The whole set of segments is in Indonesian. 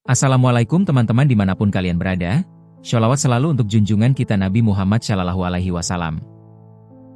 Assalamualaikum teman-teman dimanapun kalian berada. Sholawat selalu untuk junjungan kita Nabi Muhammad Shallallahu Alaihi Wasallam.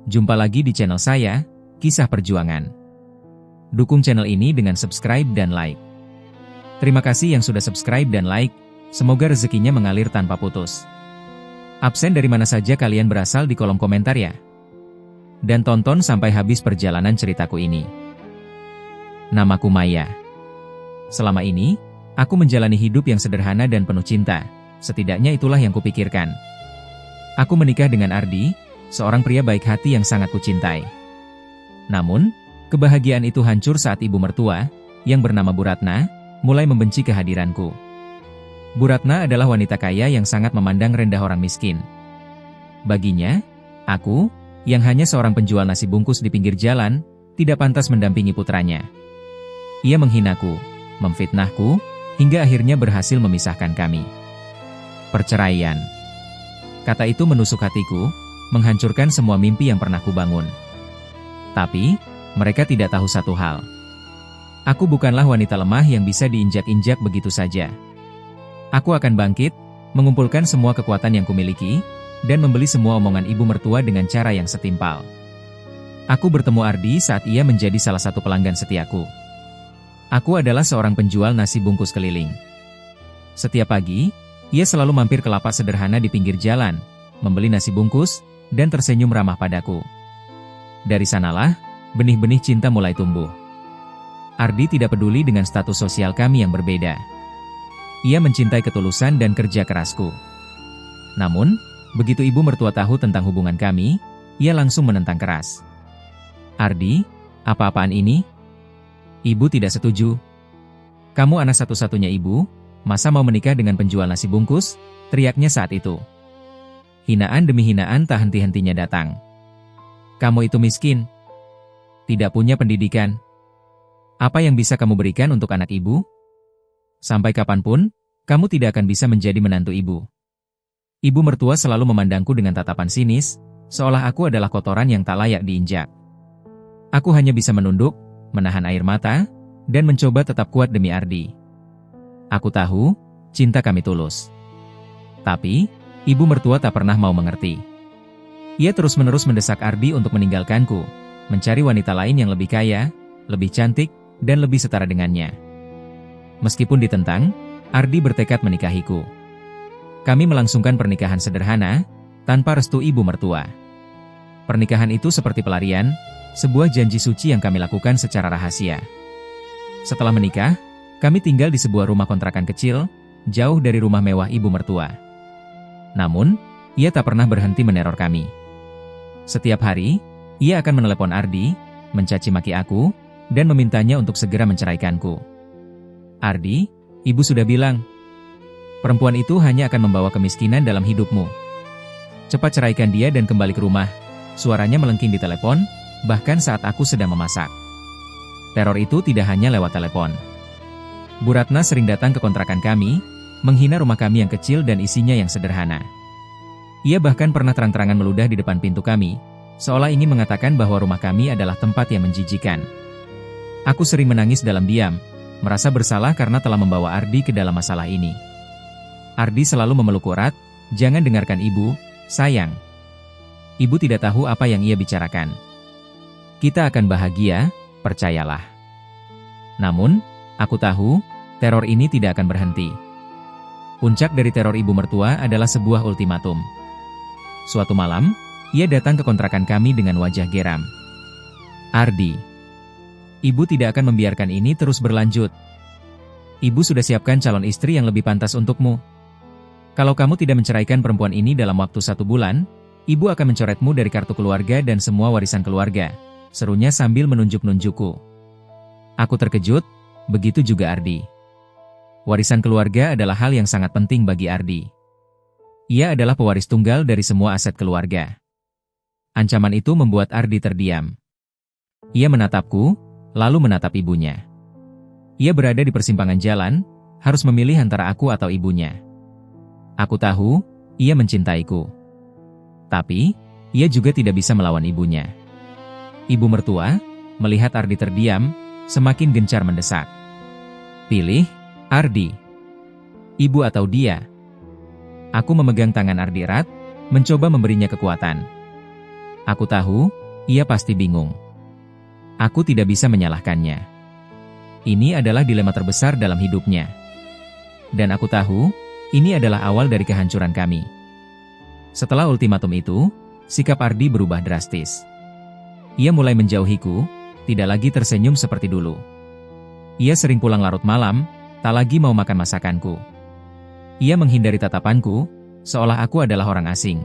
Jumpa lagi di channel saya, Kisah Perjuangan. Dukung channel ini dengan subscribe dan like. Terima kasih yang sudah subscribe dan like, semoga rezekinya mengalir tanpa putus. Absen dari mana saja kalian berasal di kolom komentar ya. Dan tonton sampai habis perjalanan ceritaku ini. Namaku Maya. Selama ini, aku menjalani hidup yang sederhana dan penuh cinta, setidaknya itulah yang kupikirkan. Aku menikah dengan Ardi, seorang pria baik hati yang sangat kucintai. Namun, kebahagiaan itu hancur saat ibu mertua, yang bernama Bu Ratna, mulai membenci kehadiranku. Bu Ratna adalah wanita kaya yang sangat memandang rendah orang miskin. Baginya, aku, yang hanya seorang penjual nasi bungkus di pinggir jalan, tidak pantas mendampingi putranya. Ia menghinaku, memfitnahku, hingga akhirnya berhasil memisahkan kami. Perceraian. Kata itu menusuk hatiku, menghancurkan semua mimpi yang pernah kubangun. Tapi, mereka tidak tahu satu hal. Aku bukanlah wanita lemah yang bisa diinjak-injak begitu saja. Aku akan bangkit, mengumpulkan semua kekuatan yang kumiliki, dan membeli semua omongan ibu mertua dengan cara yang setimpal. Aku bertemu Ardi saat ia menjadi salah satu pelanggan setiaku. Aku adalah seorang penjual nasi bungkus keliling. Setiap pagi, ia selalu mampir ke lapak sederhana di pinggir jalan, membeli nasi bungkus, dan tersenyum ramah padaku. Dari sanalah, benih-benih cinta mulai tumbuh. Ardi tidak peduli dengan status sosial kami yang berbeda. Ia mencintai ketulusan dan kerja kerasku. Namun, begitu ibu mertua tahu tentang hubungan kami, ia langsung menentang keras. Ardi, apa-apaan ini? Ibu tidak setuju. Kamu anak satu-satunya ibu, masa mau menikah dengan penjual nasi bungkus? Teriaknya saat itu. Hinaan demi hinaan tak henti-hentinya datang. Kamu itu miskin. Tidak punya pendidikan. Apa yang bisa kamu berikan untuk anak ibu? Sampai kapanpun, kamu tidak akan bisa menjadi menantu ibu. Ibu mertua selalu memandangku dengan tatapan sinis, seolah aku adalah kotoran yang tak layak diinjak. Aku hanya bisa menunduk, menahan air mata, dan mencoba tetap kuat demi Ardi. Aku tahu, cinta kami tulus. Tapi, ibu mertua tak pernah mau mengerti. Ia terus-menerus mendesak Ardi untuk meninggalkanku, mencari wanita lain yang lebih kaya, lebih cantik, dan lebih setara dengannya. Meskipun ditentang, Ardi bertekad menikahiku. Kami melangsungkan pernikahan sederhana, tanpa restu ibu mertua. Pernikahan itu seperti pelarian, sebuah janji suci yang kami lakukan secara rahasia. Setelah menikah, kami tinggal di sebuah rumah kontrakan kecil, jauh dari rumah mewah ibu mertua. Namun, ia tak pernah berhenti meneror kami. Setiap hari, ia akan menelepon Ardi, mencaci maki aku, dan memintanya untuk segera menceraikanku. Ardi, ibu sudah bilang, perempuan itu hanya akan membawa kemiskinan dalam hidupmu. Cepat ceraikan dia dan kembali ke rumah. Suaranya melengking di telepon, bahkan saat aku sedang memasak. Teror itu tidak hanya lewat telepon. Bu Ratna sering datang ke kontrakan kami, menghina rumah kami yang kecil dan isinya yang sederhana. Ia bahkan pernah terang-terangan meludah di depan pintu kami, seolah ingin mengatakan bahwa rumah kami adalah tempat yang menjijikan. Aku sering menangis dalam diam, merasa bersalah karena telah membawa Ardi ke dalam masalah ini. Ardi selalu memeluk erat, "Jangan dengarkan ibu, sayang. Ibu tidak tahu apa yang ia bicarakan. Kita akan bahagia, percayalah." Namun, aku tahu, teror ini tidak akan berhenti. Puncak dari teror ibu mertua adalah sebuah ultimatum. Suatu malam, ia datang ke kontrakan kami dengan wajah geram. "Ardi, ibu tidak akan membiarkan ini terus berlanjut. Ibu sudah siapkan calon istri yang lebih pantas untukmu. Kalau kamu tidak menceraikan perempuan ini dalam waktu 1 bulan, ibu akan mencoretmu dari kartu keluarga dan semua warisan keluarga," serunya sambil menunjuk-nunjukku. Aku terkejut, begitu juga Ardi. Warisan keluarga adalah hal yang sangat penting bagi Ardi. Ia adalah pewaris tunggal dari semua aset keluarga. Ancaman itu membuat Ardi terdiam. Ia menatapku, lalu menatap ibunya. Ia berada di persimpangan jalan, harus memilih antara aku atau ibunya. Aku tahu, ia mencintaiku. Tapi, ia juga tidak bisa melawan ibunya. Ibu mertua, melihat Ardi terdiam, semakin gencar mendesak. "Pilih, Ardi. Ibu atau dia? Aku memegang tangan Ardi erat, mencoba memberinya kekuatan. Aku tahu, ia pasti bingung. Aku tidak bisa menyalahkannya. Ini adalah dilema terbesar dalam hidupnya. Dan aku tahu, ini adalah awal dari kehancuran kami. Setelah ultimatum itu, sikap Ardi berubah drastis. Ia mulai menjauhiku, tidak lagi tersenyum seperti dulu. Ia sering pulang larut malam, tak lagi mau makan masakanku. Ia menghindari tatapanku, seolah aku adalah orang asing.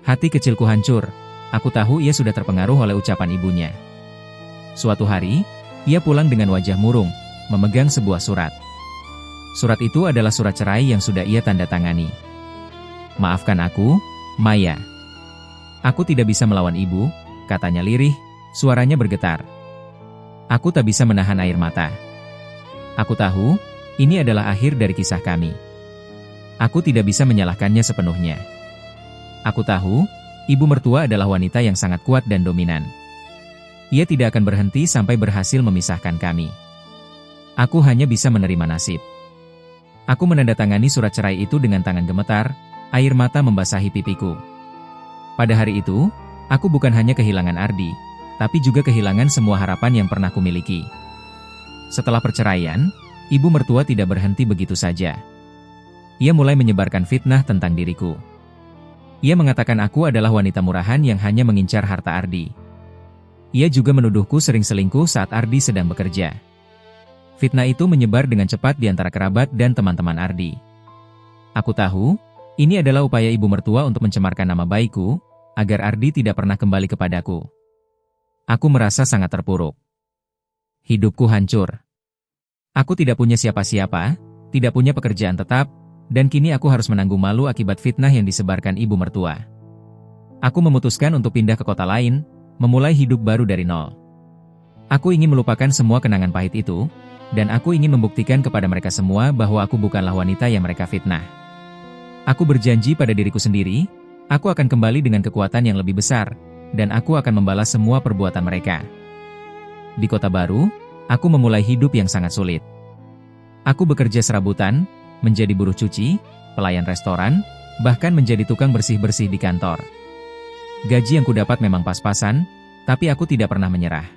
Hati kecilku hancur, aku tahu ia sudah terpengaruh oleh ucapan ibunya. Suatu hari, ia pulang dengan wajah murung, memegang sebuah surat. Surat itu adalah surat cerai yang sudah ia tanda tangani. Maafkan aku, Maya. Aku tidak bisa melawan ibu, katanya lirih, suaranya bergetar. Aku tak bisa menahan air mata. Aku tahu, ini adalah akhir dari kisah kami. Aku tidak bisa menyalahkannya sepenuhnya. Aku tahu, ibu mertua adalah wanita yang sangat kuat dan dominan. Ia tidak akan berhenti sampai berhasil memisahkan kami. Aku hanya bisa menerima nasib. Aku menandatangani surat cerai itu dengan tangan gemetar, air mata membasahi pipiku. Pada hari itu, aku bukan hanya kehilangan Ardi, tapi juga kehilangan semua harapan yang pernah kumiliki. Setelah perceraian, ibu mertua tidak berhenti begitu saja. Ia mulai menyebarkan fitnah tentang diriku. Ia mengatakan aku adalah wanita murahan yang hanya mengincar harta Ardi. Ia juga menuduhku sering selingkuh saat Ardi sedang bekerja. Fitnah itu menyebar dengan cepat di antara kerabat dan teman-teman Ardi. Aku tahu, ini adalah upaya ibu mertua untuk mencemarkan nama baikku, agar Ardi tidak pernah kembali kepadaku. Aku merasa sangat terpuruk. Hidupku hancur. Aku tidak punya siapa-siapa, tidak punya pekerjaan tetap, dan kini aku harus menanggung malu akibat fitnah yang disebarkan ibu mertua. Aku memutuskan untuk pindah ke kota lain, memulai hidup baru dari nol. Aku ingin melupakan semua kenangan pahit itu, dan aku ingin membuktikan kepada mereka semua bahwa aku bukanlah wanita yang mereka fitnah. Aku berjanji pada diriku sendiri, aku akan kembali dengan kekuatan yang lebih besar, dan aku akan membalas semua perbuatan mereka. Di kota baru, aku memulai hidup yang sangat sulit. Aku bekerja serabutan, menjadi buruh cuci, pelayan restoran, bahkan menjadi tukang bersih-bersih di kantor. Gaji yang kudapat memang pas-pasan, tapi aku tidak pernah menyerah.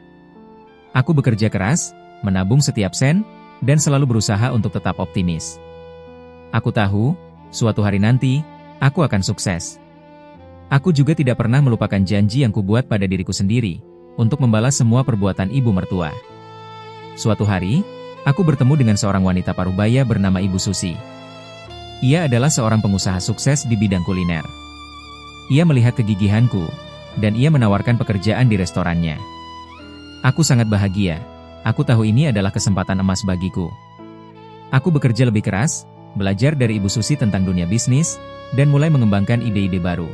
Aku bekerja keras, menabung setiap sen, dan selalu berusaha untuk tetap optimis. Aku tahu, suatu hari nanti, aku akan sukses. Aku juga tidak pernah melupakan janji yang kubuat pada diriku sendiri, untuk membalas semua perbuatan ibu mertua. Suatu hari, aku bertemu dengan seorang wanita parubaya bernama Ibu Susi. Ia adalah seorang pengusaha sukses di bidang kuliner. Ia melihat kegigihanku, dan ia menawarkan pekerjaan di restorannya. Aku sangat bahagia. Aku tahu ini adalah kesempatan emas bagiku. Aku bekerja lebih keras, belajar dari Ibu Susi tentang dunia bisnis, dan mulai mengembangkan ide-ide baru.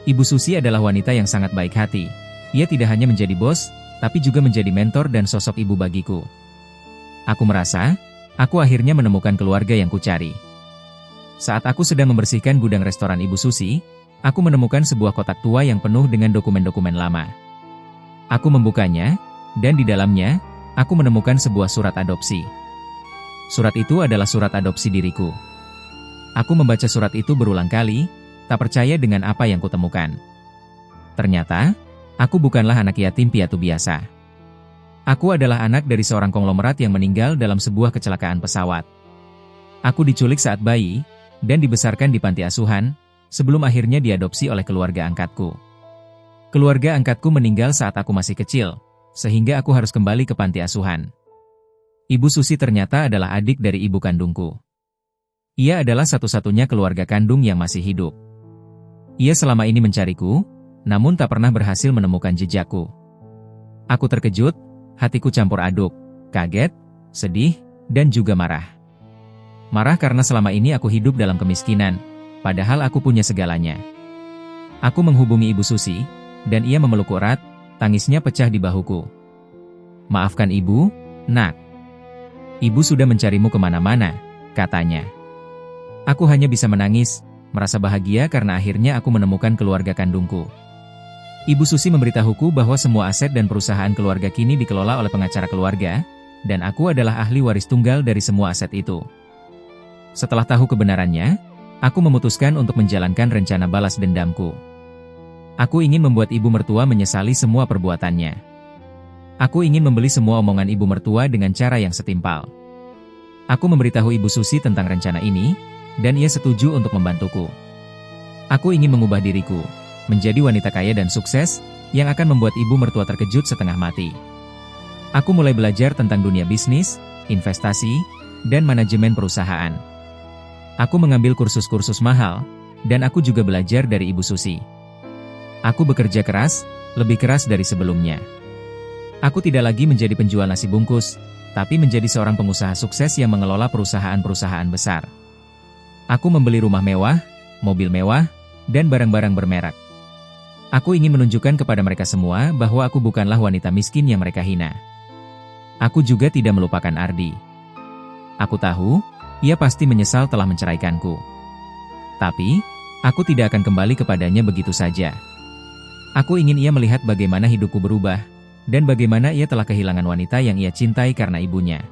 Ibu Susi adalah wanita yang sangat baik hati. Ia tidak hanya menjadi bos, tapi juga menjadi mentor dan sosok ibu bagiku. Aku merasa, aku akhirnya menemukan keluarga yang kucari. Saat aku sedang membersihkan gudang restoran Ibu Susi, aku menemukan sebuah kotak tua yang penuh dengan dokumen-dokumen lama. Aku membukanya, dan di dalamnya, aku menemukan sebuah surat adopsi. Surat itu adalah surat adopsi diriku. Aku membaca surat itu berulang kali, tak percaya dengan apa yang kutemukan. Ternyata, aku bukanlah anak yatim piatu biasa. Aku adalah anak dari seorang konglomerat yang meninggal dalam sebuah kecelakaan pesawat. Aku diculik saat bayi, dan dibesarkan di panti asuhan, sebelum akhirnya diadopsi oleh keluarga angkatku. Keluarga angkatku meninggal saat aku masih kecil, sehingga aku harus kembali ke panti asuhan. Ibu Susi ternyata adalah adik dari ibu kandungku. Ia adalah satu-satunya keluarga kandung yang masih hidup. Ia selama ini mencariku, namun tak pernah berhasil menemukan jejakku. Aku terkejut, hatiku campur aduk, kaget, sedih, dan juga marah. Marah karena selama ini aku hidup dalam kemiskinan, padahal aku punya segalanya. Aku menghubungi Ibu Susi, dan ia memelukku erat, tangisnya pecah di bahuku. Maafkan ibu, nak. Ibu sudah mencarimu kemana-mana, katanya. Aku hanya bisa menangis, merasa bahagia karena akhirnya aku menemukan keluarga kandungku. Ibu Susi memberitahuku bahwa semua aset dan perusahaan keluarga kini dikelola oleh pengacara keluarga, dan aku adalah ahli waris tunggal dari semua aset itu. Setelah tahu kebenarannya, aku memutuskan untuk menjalankan rencana balas dendamku. Aku ingin membuat ibu mertua menyesali semua perbuatannya. Aku ingin membeli semua omongan ibu mertua dengan cara yang setimpal. Aku memberitahu Ibu Susi tentang rencana ini, dan ia setuju untuk membantuku. Aku ingin mengubah diriku, menjadi wanita kaya dan sukses, yang akan membuat ibu mertua terkejut setengah mati. Aku mulai belajar tentang dunia bisnis, investasi, dan manajemen perusahaan. Aku mengambil kursus-kursus mahal, dan aku juga belajar dari Ibu Susi. Aku bekerja keras, lebih keras dari sebelumnya. Aku tidak lagi menjadi penjual nasi bungkus, tapi menjadi seorang pengusaha sukses yang mengelola perusahaan-perusahaan besar. Aku membeli rumah mewah, mobil mewah, dan barang-barang bermerek. Aku ingin menunjukkan kepada mereka semua bahwa aku bukanlah wanita miskin yang mereka hina. Aku juga tidak melupakan Ardi. Aku tahu, ia pasti menyesal telah menceraikanku. Tapi, aku tidak akan kembali kepadanya begitu saja. Aku ingin ia melihat bagaimana hidupku berubah, dan bagaimana ia telah kehilangan wanita yang ia cintai karena ibunya.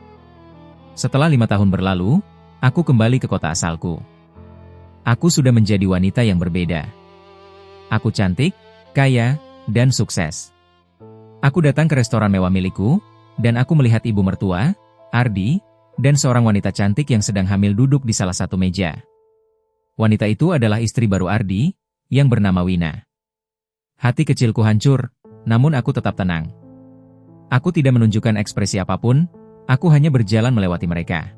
Setelah 5 tahun berlalu, aku kembali ke kota asalku. Aku sudah menjadi wanita yang berbeda. Aku cantik, kaya, dan sukses. Aku datang ke restoran mewah milikku, dan aku melihat ibu mertua, Ardi, dan seorang wanita cantik yang sedang hamil duduk di salah satu meja. Wanita itu adalah istri baru Ardi, yang bernama Wina. Hati kecilku hancur, namun aku tetap tenang. Aku tidak menunjukkan ekspresi apapun, aku hanya berjalan melewati mereka.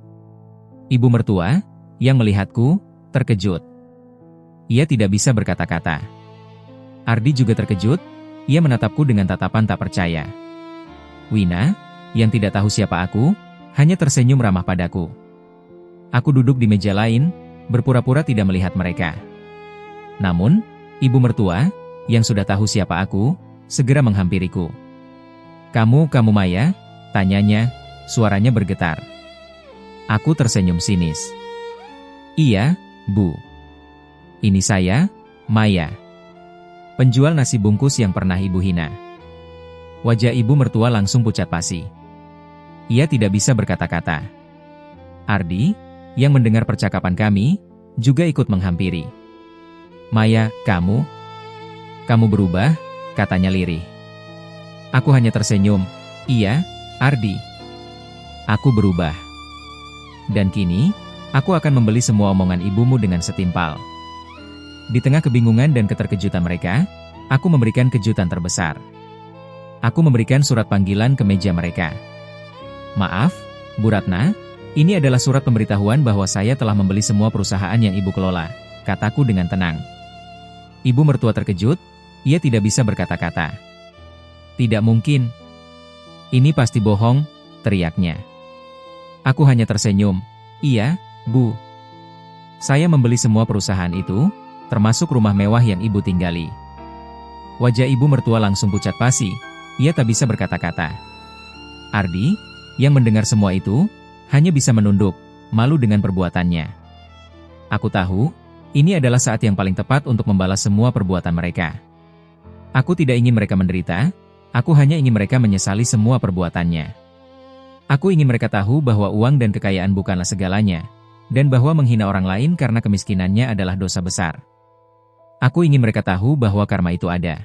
Ibu mertua, yang melihatku, terkejut. Ia tidak bisa berkata-kata. Ardi juga terkejut, ia menatapku dengan tatapan tak percaya. Wina, yang tidak tahu siapa aku, hanya tersenyum ramah padaku. Aku duduk di meja lain, berpura-pura tidak melihat mereka. Namun, ibu mertua, yang sudah tahu siapa aku, segera menghampiriku. Kamu Maya? Tanyanya, suaranya bergetar. Aku tersenyum sinis. Iya, Bu. Ini saya, Maya. Penjual nasi bungkus yang pernah Ibu hina. Wajah ibu mertua langsung pucat pasi. Ia tidak bisa berkata-kata. Ardi, yang mendengar percakapan kami, juga ikut menghampiri. Maya, kamu berubah, katanya lirih. Aku hanya tersenyum. Iya, Ardi. Aku berubah. Dan kini, aku akan membeli semua omongan ibumu dengan setimpal. Di tengah kebingungan dan keterkejutan mereka, aku memberikan kejutan terbesar. Aku memberikan surat panggilan ke meja mereka. Maaf, Bu Ratna, ini adalah surat pemberitahuan bahwa saya telah membeli semua perusahaan yang ibu kelola, kataku dengan tenang. Ibu mertua terkejut, ia tidak bisa berkata-kata. Tidak mungkin. Ini pasti bohong, teriaknya. Aku hanya tersenyum. Iya, Bu. Saya membeli semua perusahaan itu, termasuk rumah mewah yang ibu tinggali. Wajah ibu mertua langsung pucat pasi, ia tak bisa berkata-kata. Ardi, yang mendengar semua itu, hanya bisa menunduk, malu dengan perbuatannya. Aku tahu, ini adalah saat yang paling tepat untuk membalas semua perbuatan mereka. Aku tidak ingin mereka menderita, aku hanya ingin mereka menyesali semua perbuatannya. Aku ingin mereka tahu bahwa uang dan kekayaan bukanlah segalanya, dan bahwa menghina orang lain karena kemiskinannya adalah dosa besar. Aku ingin mereka tahu bahwa karma itu ada.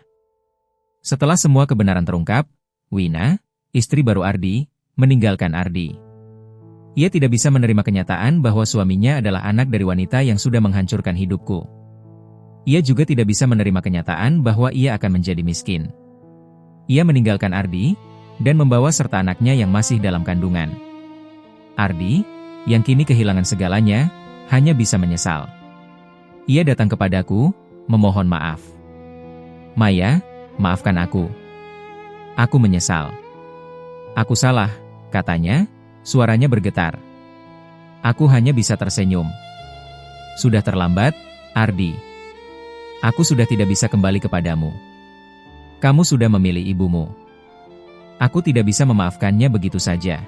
Setelah semua kebenaran terungkap, Wina, istri baru Ardi, meninggalkan Ardi. Ia tidak bisa menerima kenyataan bahwa suaminya adalah anak dari wanita yang sudah menghancurkan hidupku. Ia juga tidak bisa menerima kenyataan bahwa ia akan menjadi miskin. Ia meninggalkan Ardi, dan membawa serta anaknya yang masih dalam kandungan. Ardi, yang kini kehilangan segalanya, hanya bisa menyesal. Ia datang kepadaku, memohon maaf. Maya, maafkan aku. Aku menyesal. Aku salah, katanya, suaranya bergetar. Aku hanya bisa tersenyum. Sudah terlambat, Ardi. Aku sudah tidak bisa kembali kepadamu. Kamu sudah memilih ibumu. Aku tidak bisa memaafkannya begitu saja.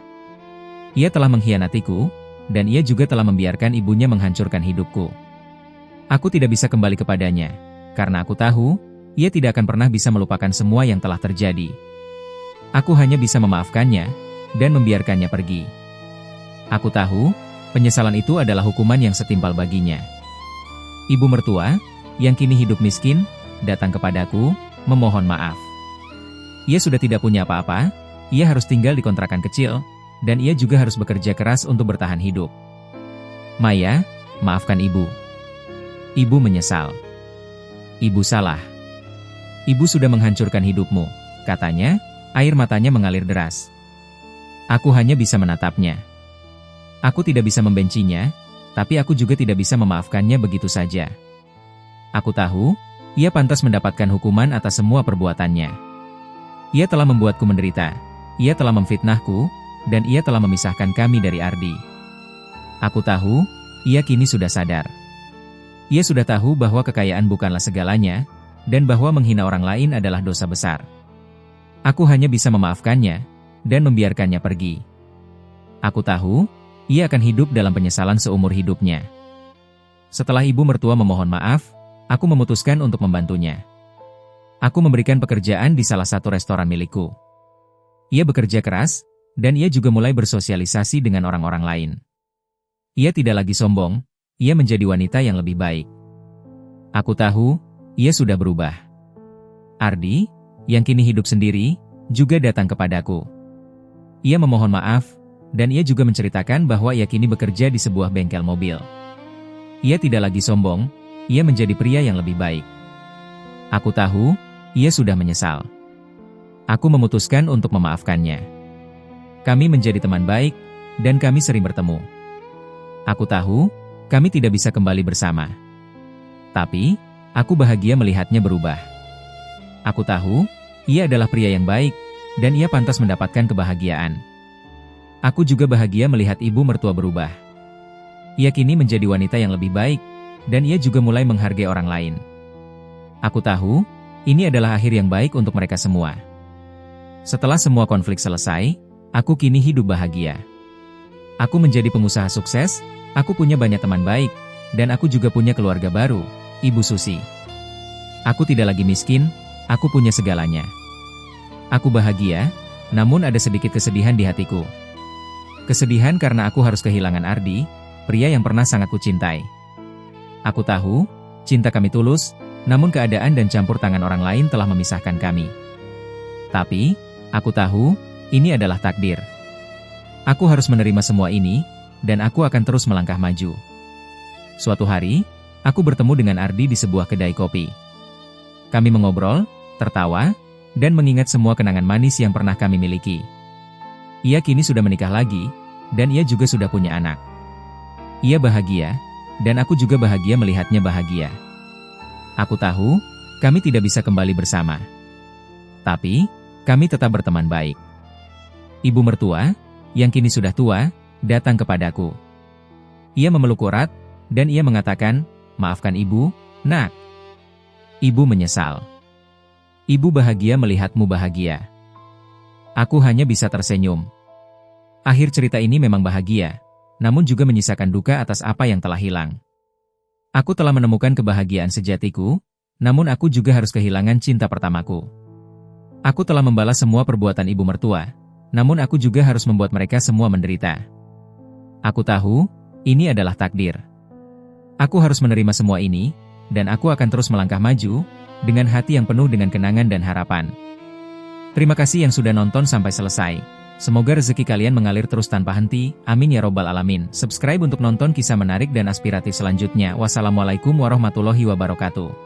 Ia telah mengkhianatiku, dan ia juga telah membiarkan ibunya menghancurkan hidupku. Aku tidak bisa kembali kepadanya, karena aku tahu, ia tidak akan pernah bisa melupakan semua yang telah terjadi. Aku hanya bisa memaafkannya, dan membiarkannya pergi. Aku tahu, Penyesalan itu adalah hukuman yang setimpal baginya. Ibu mertua, yang kini hidup miskin, datang kepadaku, memohon maaf. Ia sudah tidak punya apa-apa, ia harus tinggal di kontrakan kecil, dan ia juga harus bekerja keras untuk bertahan hidup. Maya, maafkan ibu. Ibu menyesal. Ibu salah. Ibu sudah menghancurkan hidupmu, katanya, air matanya mengalir deras. Aku hanya bisa menatapnya. Aku tidak bisa membencinya, tapi aku juga tidak bisa memaafkannya begitu saja. Aku tahu, ia pantas mendapatkan hukuman atas semua perbuatannya. Ia telah membuatku menderita, ia telah memfitnahku, dan ia telah memisahkan kami dari Ardi. Aku tahu, ia kini sudah sadar. Ia sudah tahu bahwa kekayaan bukanlah segalanya, dan bahwa menghina orang lain adalah dosa besar. Aku hanya bisa memaafkannya, dan membiarkannya pergi. Aku tahu, ia akan hidup dalam penyesalan seumur hidupnya. Setelah ibu mertua memohon maaf, aku memutuskan untuk membantunya. Aku memberikan pekerjaan di salah satu restoran milikku. Ia bekerja keras, dan ia juga mulai bersosialisasi dengan orang-orang lain. Ia tidak lagi sombong, ia menjadi wanita yang lebih baik. Aku tahu, ia sudah berubah. Ardi, yang kini hidup sendiri, juga datang kepadaku. Ia memohon maaf, dan ia juga menceritakan bahwa ia kini bekerja di sebuah bengkel mobil. Ia tidak lagi sombong, ia menjadi pria yang lebih baik. Aku tahu, ia sudah menyesal. Aku memutuskan untuk memaafkannya. Kami menjadi teman baik, dan kami sering bertemu. Aku tahu, kami tidak bisa kembali bersama. Tapi, aku bahagia melihatnya berubah. Aku tahu, ia adalah pria yang baik, dan ia pantas mendapatkan kebahagiaan. Aku juga bahagia melihat ibu mertua berubah. Ia kini menjadi wanita yang lebih baik, dan ia juga mulai menghargai orang lain. Aku tahu, ini adalah akhir yang baik untuk mereka semua. Setelah semua konflik selesai, aku kini hidup bahagia. Aku menjadi pengusaha sukses, aku punya banyak teman baik, dan aku juga punya keluarga baru, Ibu Susi. Aku tidak lagi miskin, aku punya segalanya. Aku bahagia, namun ada sedikit kesedihan di hatiku. Kesedihan karena aku harus kehilangan Ardi, pria yang pernah sangat kucintai. Aku tahu, cinta kami tulus, namun keadaan dan campur tangan orang lain telah memisahkan kami. Tapi, aku tahu, ini adalah takdir. Aku harus menerima semua ini, dan aku akan terus melangkah maju. Suatu hari, aku bertemu dengan Ardi di sebuah kedai kopi. Kami mengobrol, tertawa, dan mengingat semua kenangan manis yang pernah kami miliki. Ia kini sudah menikah lagi, dan ia juga sudah punya anak. Ia bahagia, dan aku juga bahagia melihatnya bahagia. Aku tahu, kami tidak bisa kembali bersama. Tapi, kami tetap berteman baik. Ibu mertua, yang kini sudah tua, datang kepadaku. Ia memelukku erat, dan ia mengatakan, "Maafkan ibu, nak." Ibu menyesal. Ibu bahagia melihatmu bahagia. Aku hanya bisa tersenyum. Akhir cerita ini memang bahagia, namun juga menyisakan duka atas apa yang telah hilang. Aku telah menemukan kebahagiaan sejatiku, namun aku juga harus kehilangan cinta pertamaku. Aku telah membalas semua perbuatan ibu mertua, namun aku juga harus membuat mereka semua menderita. Aku tahu, ini adalah takdir. Aku harus menerima semua ini, dan aku akan terus melangkah maju, dengan hati yang penuh dengan kenangan dan harapan. Terima kasih yang sudah nonton sampai selesai. Semoga rezeki kalian mengalir terus tanpa henti, amin ya robbal alamin. Subscribe untuk nonton kisah menarik dan aspiratif selanjutnya. Wassalamualaikum warahmatullahi wabarakatuh.